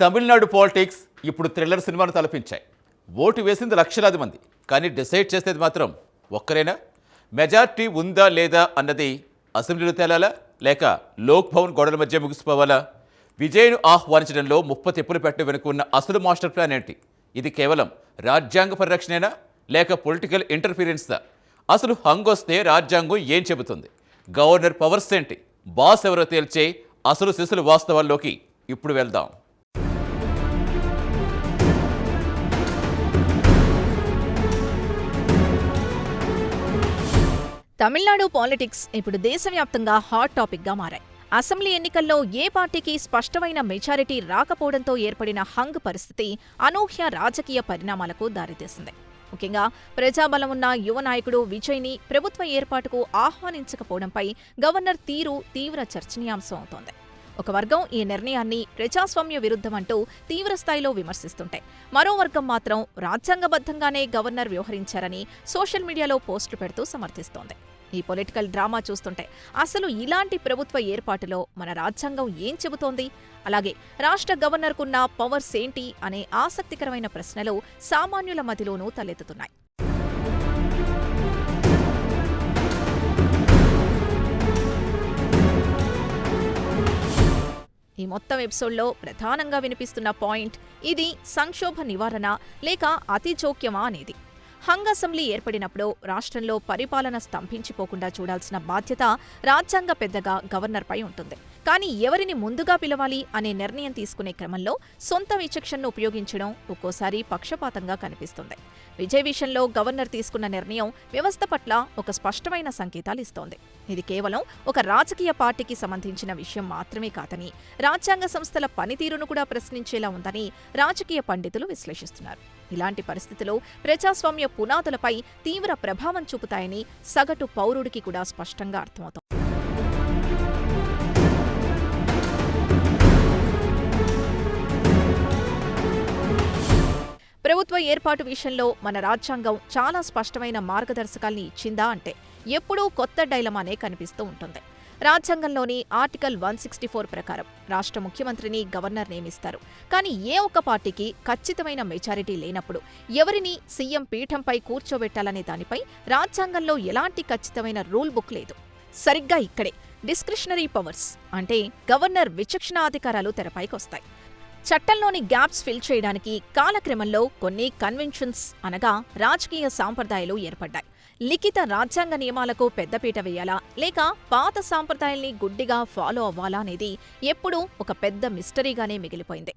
Tamil Nadu politics ఇప్పుడు thriller సినిమాను తలపించాయి. Vote వేసింది లక్షలాది మంది, కానీ డిసైడ్ చేసేది మాత్రం ఒక్కరేనా? మెజారిటీ ఉందా లేదా అన్నది అసెంబ్లీలో తేలాలా, లేక లోక్ భవన్ గోడల మధ్య ముగిసిపోవాలా? విజయ్ను ఆహ్వానించడంలో తిప్పులు పెట్ట వెనుకున్న అసలు మాస్టర్ ప్లాన్ ఏంటి? ఇది కేవలం రాజ్యాంగ పరిరక్షణేనా, లేక పొలిటికల్ ఇంటర్ఫీరెన్స్దా? అసలు హంగొస్తే రాజ్యాంగం ఏం చెబుతుంది? గవర్నర్ పవర్స్ ఏంటి? బాస్ ఎవరో తేల్చే అసలు సిసులు వాస్తవాల్లోకి ఇప్పుడు వెళ్దాం. తమిళనాడు పాలిటిక్స్ ఇప్పుడు దేశవ్యాప్తంగా హాట్ టాపిక్గా మారాయి. అసెంబ్లీ ఎన్నికల్లో ఏ పార్టీకి స్పష్టమైన మెజారిటీ రాకపోవడంతో ఏర్పడిన హంగ్ పరిస్థితి అనూహ్య రాజకీయ పరిణామాలకు దారితీసింది. ముఖ్యంగా ప్రజాబలం ఉన్న యువ నాయకుడు విజయ్ని ప్రభుత్వ ఏర్పాటుకు ఆహ్వానించకపోవడంపై గవర్నర్ తీరు తీవ్ర చర్చనీయాంశం అవుతోంది. ఒక వర్గం ఈ నిర్ణయాన్ని ప్రజాస్వామ్య విరుద్ధమంటూ తీవ్రస్థాయిలో విమర్శిస్తుంటే, మరో వర్గం మాత్రం రాజ్యాంగబద్ధంగానే గవర్నర్ వ్యవహరించారని సోషల్ మీడియాలో పోస్టులు పెడుతూ సమర్థిస్తోంది. ఈ పొలిటికల్ డ్రామా చూస్తుంటే అసలు ఇలాంటి ప్రభుత్వ ఏర్పాటులో మన రాజ్యాంగం ఏం చెబుతోంది, అలాగే రాష్ట్ర గవర్నర్కున్న పవర్స్ ఏంటి అనే ఆసక్తికరమైన ప్రశ్నలు సామాన్యుల మదిలోనూ తలెత్తుతున్నాయి. ఈ మొత్తం ఎపిసోడ్లో ప్రధానంగా వినిపిస్తున్న పాయింట్ ఇది సంక్షోభ నివారణ లేక అతి జోక్యమా అనేది. హంగ్ అసెంబ్లీ ఏర్పడినప్పుడు రాష్ట్రంలో పరిపాలన స్తంభించిపోకుండా చూడాల్సిన బాధ్యత రాజ్యాంగ పెద్దగా గవర్నర్పై ఉంటుంది. కానీ ఎవరిని ముందుగా పిలవాలి అనే నిర్ణయం తీసుకునే క్రమంలో సొంత విచక్షణను ఉపయోగించడం ఒక్కోసారి పక్షపాతంగా కనిపిస్తుంది. విజయ్ విషయంలో గవర్నర్ తీసుకున్న నిర్ణయం వ్యవస్థ పట్ల ఒక స్పష్టమైన సంకేతాలు ఇస్తోంది. ఇది కేవలం ఒక రాజకీయ పార్టీకి సంబంధించిన విషయం మాత్రమే కాదని, రాజ్యాంగ సంస్థల పనితీరును కూడా ప్రశ్నించేలా ఉందని రాజకీయ పండితులు విశ్లేషిస్తున్నారు. ఇలాంటి పరిస్థితులు ప్రజాస్వామ్య పునాదులపై తీవ్ర ప్రభావం చూపుతాయని సగటు పౌరుడికి కూడా స్పష్టంగా అర్థమవుతోంది. ప్రభుత్వ ఏర్పాటు విషయంలో మన రాజ్యాంగం చాలా స్పష్టమైన మార్గదర్శకాల్ని ఇచ్చిందా అంటే ఎప్పుడూ కొత్త డైలమానే కనిపిస్తూ ఉంటుంది. రాజ్యాంగంలోని ఆర్టికల్ 164 ప్రకారం రాష్ట్ర ముఖ్యమంత్రిని గవర్నర్ నియమిస్తారు. కానీ ఏ ఒక్క పార్టీకి ఖచ్చితమైన మెజారిటీ లేనప్పుడు ఎవరిని సీఎం పీఠంపై కూర్చోబెట్టాలనే దానిపై రాజ్యాంగంలో ఎలాంటి ఖచ్చితమైన రూల్ బుక్ లేదు. సరిగ్గా ఇక్కడే డిస్క్రిషనరీ పవర్స్ అంటే గవర్నర్ విచక్షణాధికారాలు తెరపైకొస్తాయి. చట్టంలోని గ్యాప్స్ ఫిల్ చేయడానికి కాలక్రమంలో కొన్ని కన్వెన్షన్స్ అనగా రాజకీయ సాంప్రదాయాలు ఏర్పడ్డాయి. లిఖిత రాజ్యాంగ నియమాలకు పెద్దపీట వేయాలా లేక పాత సాంప్రదాయాల్ని గుడ్డిగా ఫాలో అవ్వాలా అనేది ఎప్పుడూ ఒక పెద్ద మిస్టరీగానే మిగిలిపోయింది.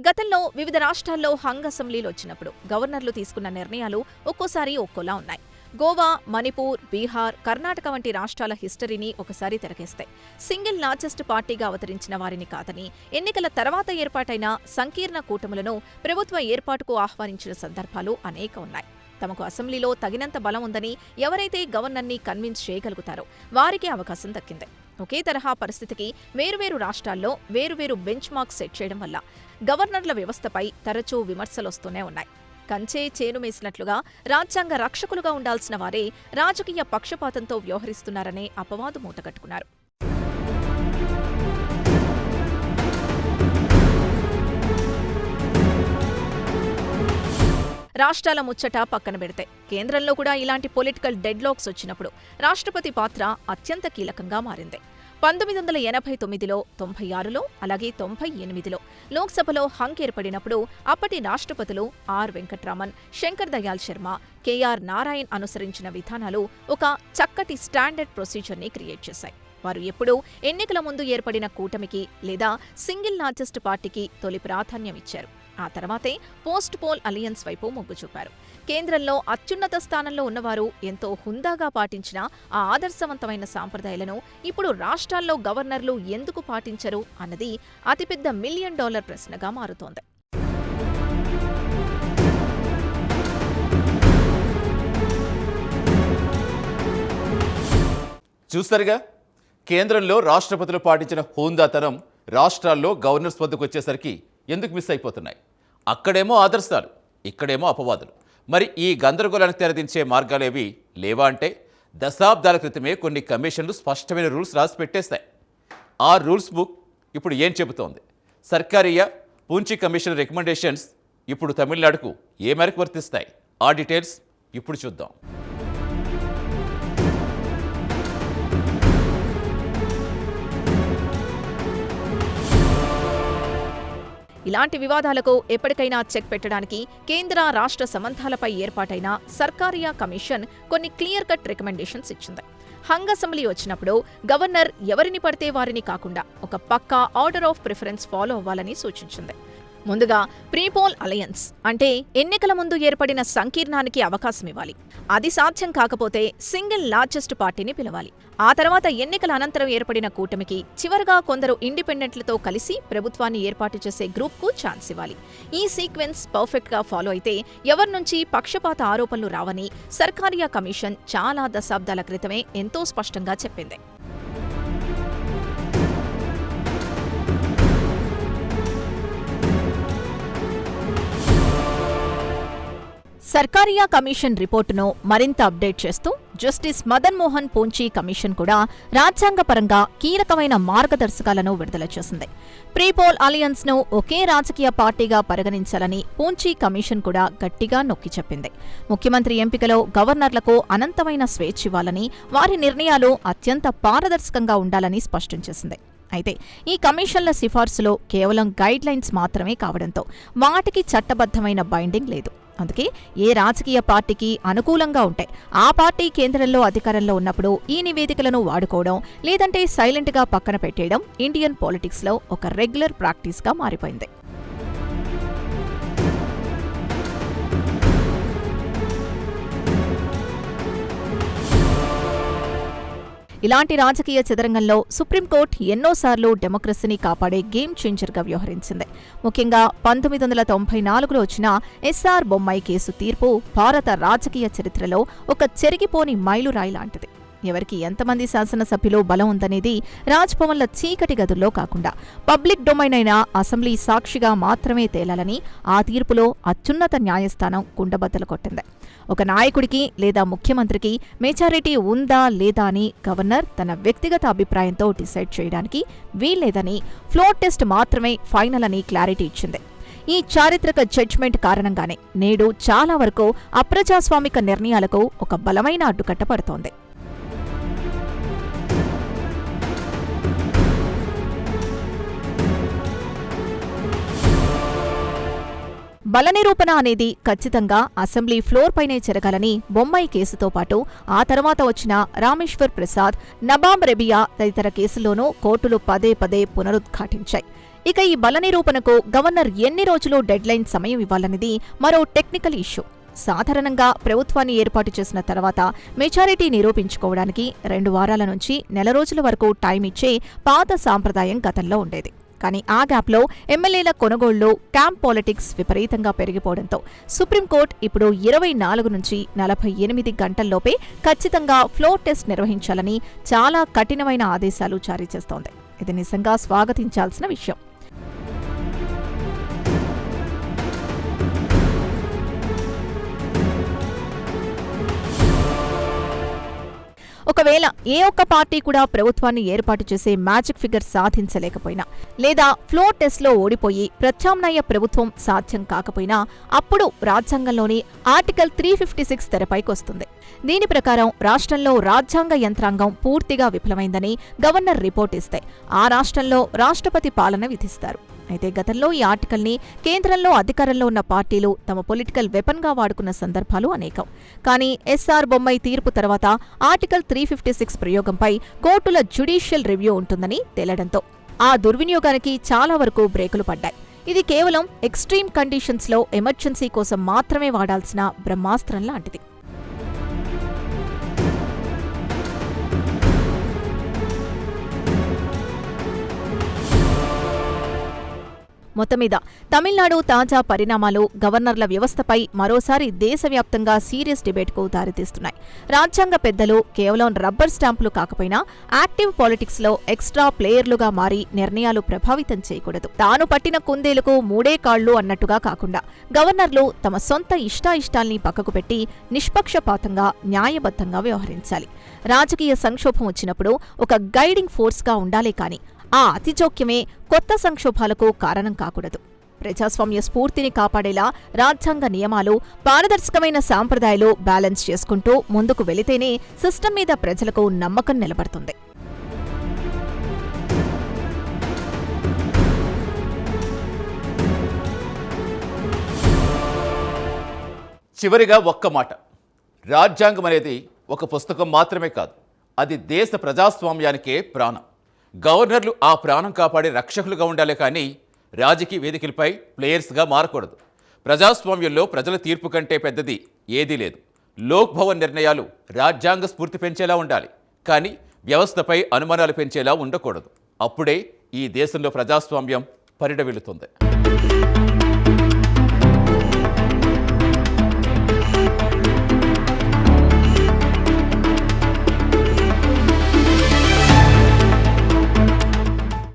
గతంలో వివిధ రాష్ట్రాల్లో హంగ్ అసెంబ్లీలు వచ్చినప్పుడు గవర్నర్లు తీసుకున్న నిర్ణయాలు ఒక్కోసారి ఒక్కోలా ఉన్నాయి. గోవా, మణిపూర్, బీహార్, కర్ణాటక వంటి రాష్ట్రాల హిస్టరీని ఒకసారి తెరకేస్తాయి. సింగిల్ లార్జెస్ట్ పార్టీగా అవతరించిన వారిని కాదని, ఎన్నికల తర్వాత ఏర్పాటైన సంకీర్ణ కూటములను ప్రభుత్వ ఏర్పాటుకు ఆహ్వానించిన సందర్భాలు అనేక ఉన్నాయి. తమకు అసెంబ్లీలో తగినంత బలం ఉందని ఎవరైతే గవర్నర్ని కన్విన్స్ చేయగలుగుతారో వారికే అవకాశం దక్కింది. ఒకే తరహా పరిస్థితికి వేరువేరు రాష్ట్రాల్లో వేరువేరు బెంచ్ మార్క్స్ సెట్ చేయడం వల్ల గవర్నర్ల వ్యవస్థపై తరచూ విమర్శలొస్తూనే ఉన్నాయి. కంచే చేను మేసినట్లుగా రాజ్యాంగ రక్షకులుగా ఉండాల్సిన వారే రాజకీయ పక్షపాతంతో వ్యవహరిస్తున్నారనే అపవాదు మూటగట్టుకున్నారు. రాష్ట్రాల ముచ్చట పక్కన పెడితే కేంద్రంలో కూడా ఇలాంటి పొలిటికల్ డెడ్లాక్స్ వచ్చినప్పుడు రాష్ట్రపతి పాత్ర అత్యంత కీలకంగా మారింది. 1989లో, 96లో, అలాగే 98లో లోక్సభలో హంగ్ ఏర్పడినప్పుడు అప్పటి రాష్ట్రపతులు ఆర్ వెంకట్రామన్, శంకర్ దయాళ్ శర్మ, కేఆర్ నారాయణ్ అనుసరించిన విధానాలు ఒక చక్కటి స్టాండర్డ్ ప్రొసీజర్ని క్రియేట్ చేశాయి. వారు ఎప్పుడూ ఎన్నికల ముందు ఏర్పడిన కూటమికి లేదా సింగిల్ లార్జెస్ట్ పార్టీకి తొలి ప్రాధాన్యం ఇచ్చారు. ఆ తర్వాతే పోస్ట్ పోల్ అలియన్స్ వైపు మొగ్గు చూపారు. కేంద్రంలో అత్యున్నత స్థానంలో ఉన్నవారు ఎంతో హుందాగా పాటించిన ఆ ఆదర్శవంతమైన సాంప్రదాయాలను ఇప్పుడు రాష్ట్రాల్లో గవర్నర్లు ఎందుకు పాటించరు అన్నది అతిపెద్ద $1 మిలియన్ ప్రశ్నగా మారుతోంది. చూస్తారుగా, కేంద్రంలో రాష్ట్రపతులు పాటించిన హోందాతనం రాష్ట్రాల్లో గవర్నర్స్ వద్దకు వచ్చేసరికి ఎందుకు మిస్ అయిపోతున్నాయి? అక్కడేమో ఆదర్శాలు, ఇక్కడేమో అపవాదులు. మరి ఈ గందరగోళానికి తెరదించే మార్గాలేవి లేవా అంటే దశాబ్దాల క్రితమే కొన్ని కమిషన్లు స్పష్టమైన రూల్స్ రాసి పెట్టేస్తాయి. ఆ రూల్స్ బుక్ ఇప్పుడు ఏం చెబుతోంది? సర్కారియా పూంచి కమిషన్ రికమెండేషన్స్ ఇప్పుడు తమిళనాడుకు ఏ మేరకు వర్తిస్తాయి? ఆ డీటెయిల్స్ ఇప్పుడు చూద్దాం. ఇలాంటి వివాదాలకు ఎప్పటికైనా చెక్ పెట్టడానికి కేంద్ర రాష్ట్ర సంబంధాలపై ఏర్పాటైన సర్కారియా కమిషన్ కొన్ని క్లియర్ కట్ రికమెండేషన్స్ ఇచ్చింది. హంగ్ అసెంబ్లీ వచ్చినప్పుడు గవర్నర్ ఎవరిని పడితే వారిని కాకుండా ఒక పక్కా ఆర్డర్ ఆఫ్ ప్రిఫరెన్స్ ఫాలో అవ్వాలని సూచించింది. ముందుగా ప్రీపోల్ అలయన్స్ అంటే ఎన్నికల ముందు ఏర్పడిన సంకీర్ణానికి అవకాశమివ్వాలి. అది సాధ్యం కాకపోతే సింగిల్ లార్జెస్ట్ పార్టీని పిలవాలి. ఆ తర్వాత ఎన్నికల అనంతరం ఏర్పడిన కూటమికి చివరగా కొందరు ఇండిపెండెంట్లతో కలిసి ప్రభుత్వాన్ని ఏర్పాటు చేసే గ్రూప్కు ఛాన్స్ ఇవ్వాలి. ఈ సీక్వెన్స్ పర్ఫెక్ట్గా ఫాలో అయితే ఎవరి నుంచి పక్షపాత ఆరోపణలు రావని సర్కారియా కమిషన్ చాలా దశాబ్దాల క్రితమే ఎంతో స్పష్టంగా చెప్పింది. సర్కారియా కమిషన్ రిపోర్టును మరింత అప్డేట్ చేస్తూ జస్టిస్ మదన్ మోహన్ పూంచి కమిషన్ కూడా రాజ్యాంగపరంగా కీలకమైన మార్గదర్శకాలను విడుదల చేసింది. ప్రీపోల్ అలయన్స్ ను ఒకే రాజకీయ పార్టీగా పరిగణించాలని పూంచి కమిషన్ కూడా గట్టిగా నొక్కి చెప్పింది. ముఖ్యమంత్రి ఎంపికలో గవర్నర్లకు అనంతమైన స్వేచ్ఛ ఇవ్వాలని, వారి నిర్ణయాలు అత్యంత పారదర్శకంగా ఉండాలని స్పష్టం చేసింది. అయితే ఈ కమిషన్ల సిఫార్సులో కేవలం గైడ్ లైన్స్ మాత్రమే కావడంతో వాటికి చట్టబద్ధమైన బైండింగ్ లేదు. అందుకే ఏ రాజకీయ పార్టీకి అనుకూలంగా ఉంటే ఆ పార్టీ కేంద్రంలో అధికారంలో ఉన్నప్పుడు ఈ నివేదికలను వాడుకోవడం, లేదంటే సైలెంట్గా పక్కన పెట్టేయడం ఇండియన్ పాలిటిక్స్లో ఒక రెగ్యులర్ ప్రాక్టీస్గా మారిపోయింది. ఇలాంటి రాజకీయ చదరంగంలో సుప్రీంకోర్టు ఎన్నోసార్లు డెమోక్రసీని కాపాడే గేమ్ చేంజర్గా వ్యవహరించింది. ముఖ్యంగా 1994లో వచ్చిన ఎస్ఆర్ బొమ్మాయి కేసు తీర్పు భారత రాజకీయ చరిత్రలో ఒక చెరిగిపోని మైలురాయి లాంటిది. ఎవరికి ఎంతమంది శాసనసభ్యులు బలం ఉందనేది రాజ్భవన్ల చీకటి గదుల్లో కాకుండా పబ్లిక్ డొమైన్ అయిన అసెంబ్లీ సాక్షిగా మాత్రమే తేలాలని ఆ తీర్పులో అత్యున్నత న్యాయస్థానం కుండబద్దలు కొట్టింది. ఒక నాయకుడికి లేదా ముఖ్యమంత్రికి మెజారిటీ ఉందా లేదా అని గవర్నర్ తన వ్యక్తిగత అభిప్రాయంతో డిసైడ్ చేయడానికి వీల్లేదని, ఫ్లోర్ టెస్ట్ మాత్రమే ఫైనల్ అని క్లారిటీ ఇచ్చింది. ఈ చారిత్రక జడ్జ్మెంట్ కారణంగానే నేడు చాలా వరకు అప్రజాస్వామిక నిర్ణయాలకు ఒక బలమైన అడ్డుకట్ట పడుతోంది. బలనిరూపణ అనేది ఖచ్చితంగా అసెంబ్లీ ఫ్లోర్ పైనే జరగాలని బొమ్మాయి కేసుతో పాటు ఆ తర్వాత వచ్చిన రామేశ్వర్ ప్రసాద్, నబామ్ రెబియా తదితర కేసుల్లోనూ కోర్టులు పదే పదే పునరుద్ఘాటించాయి. ఇక ఈ బలనిరూపణకు గవర్నర్ ఎన్ని రోజులు డెడ్లైన్ సమయం ఇవ్వాలనేది మరో టెక్నికల్ ఇష్యూ. సాధారణంగా ప్రభుత్వాన్ని ఏర్పాటు చేసిన తర్వాత మెజారిటీ నిరూపించుకోవడానికి 2 వారాల నుంచి నెల రోజుల వరకు టైం ఇచ్చే పాత సాంప్రదాయం గతంలో ఉండేది. కానీ ఆ గ్యాప్లో ఎమ్మెల్యేల కొనుగోళ్లు, క్యాంప్ పాలిటిక్స్ విపరీతంగా పెరిగిపోవడంతో సుప్రీంకోర్టు ఇప్పుడు 24 నుంచి 48 గంటల్లోపే ఖచ్చితంగా ఫ్లోర్ టెస్ట్ నిర్వహించాలని చాలా కఠినమైన ఆదేశాలు జారీ చేస్తోంది. ఇది నిజంగా స్వాగతించాల్సిన విషయం. ఒకవేళ ఏ ఒక్క పార్టీ కూడా ప్రభుత్వాన్ని ఏర్పాటు చేసే మ్యాజిక్ ఫిగర్ సాధించలేకపోయినా, లేదా ఫ్లోర్ టెస్ట్లో ఓడిపోయి ప్రత్యామ్నాయ ప్రభుత్వం సాధ్యం కాకపోయినా అప్పుడు రాజ్యాంగంలోని ఆర్టికల్ 356 తెరపైకొస్తుంది. దీని ప్రకారం రాష్ట్రంలో రాజ్యాంగ యంత్రాంగం పూర్తిగా విఫలమైందని గవర్నర్ రిపోర్ట్ ఇస్తే ఆ రాష్ట్రంలో రాష్ట్రపతి పాలన విధిస్తారు. అయితే గతంలో ఈ ఆర్టికల్ని కేంద్రంలో అధికారంలో ఉన్న పార్టీలు తమ పొలిటికల్ వెపన్గా వాడుకున్న సందర్భాలు అనేకం. కానీ ఎస్ఆర్ బొమ్మాయి తీర్పు తర్వాత ఆర్టికల్ 356 ప్రయోగంపై కోర్టుల జ్యుడిషియల్ రివ్యూ ఉంటుందని తేలడంతో ఆ దుర్వినియోగానికి చాలా వరకు బ్రేకులు పడ్డాయి. ఇది కేవలం ఎక్స్ట్రీమ్ కండిషన్స్లో ఎమర్జెన్సీ కోసం మాత్రమే వాడాల్సిన బ్రహ్మాస్త్రం లాంటిది. మొత్తం మీద తమిళనాడు తాజా పరిణామాలు గవర్నర్ల వ్యవస్థపై మరోసారి దేశవ్యాప్తంగా సీరియస్ డిబేట్కు దారితీస్తున్నాయి. రాజ్యాంగ పెద్దలు కేవలం రబ్బర్ స్టాంపులు కాకపోయినా యాక్టివ్ పాలిటిక్స్లో ఎక్స్ట్రా ప్లేయర్లుగా మారి నిర్ణయాలు ప్రభావితం చేయకూడదు. తాను పట్టిన కుందేలుకు మూడే కాళ్లు అన్నట్టుగా కాకుండా గవర్నర్లు తమ సొంత ఇష్టాయిష్టాల్ని పక్కకు పెట్టి నిష్పక్షపాతంగా న్యాయబద్ధంగా వ్యవహరించాలి. రాజకీయ సంక్షోభం వచ్చినప్పుడు ఒక గైడింగ్ ఫోర్స్గా ఉండాలే కాని ఆ అతిజోక్యమే కొత్త సంక్షోభాలకు కారణం కాకూడదు. ప్రజాస్వామ్య స్ఫూర్తిని కాపాడేలా రాజ్యాంగ నియమాలు, పారదర్శకమైన సాంప్రదాయాలు బ్యాలెన్స్ చేసుకుంటూ ముందుకు వెళితేనే సిస్టమ్ మీద ప్రజలకు నమ్మకం నిలబడుతుంది. చివరిగా ఒక్క మాట, రాజ్యాంగం అనేది ఒక పుస్తకం మాత్రమే కాదు, అది దేశ ప్రజాస్వామ్యానికే ప్రాణం. గవర్నర్లు ఆ ప్రాణం కాపాడే రక్షకులుగా ఉండాలి కానీ రాజకీయ వేదికలపై ప్లేయర్స్గా మారకూడదు. ప్రజాస్వామ్యంలో ప్రజల తీర్పు కంటే పెద్దది ఏదీ లేదు. లోక్ భవన్ నిర్ణయాలు రాజ్యాంగ స్ఫూర్తి పెంచేలా ఉండాలి కానీ వ్యవస్థపై అనుమానాలు పెంచేలా ఉండకూడదు. అప్పుడే ఈ దేశంలో ప్రజాస్వామ్యం పరిడవిల్లుతుంది.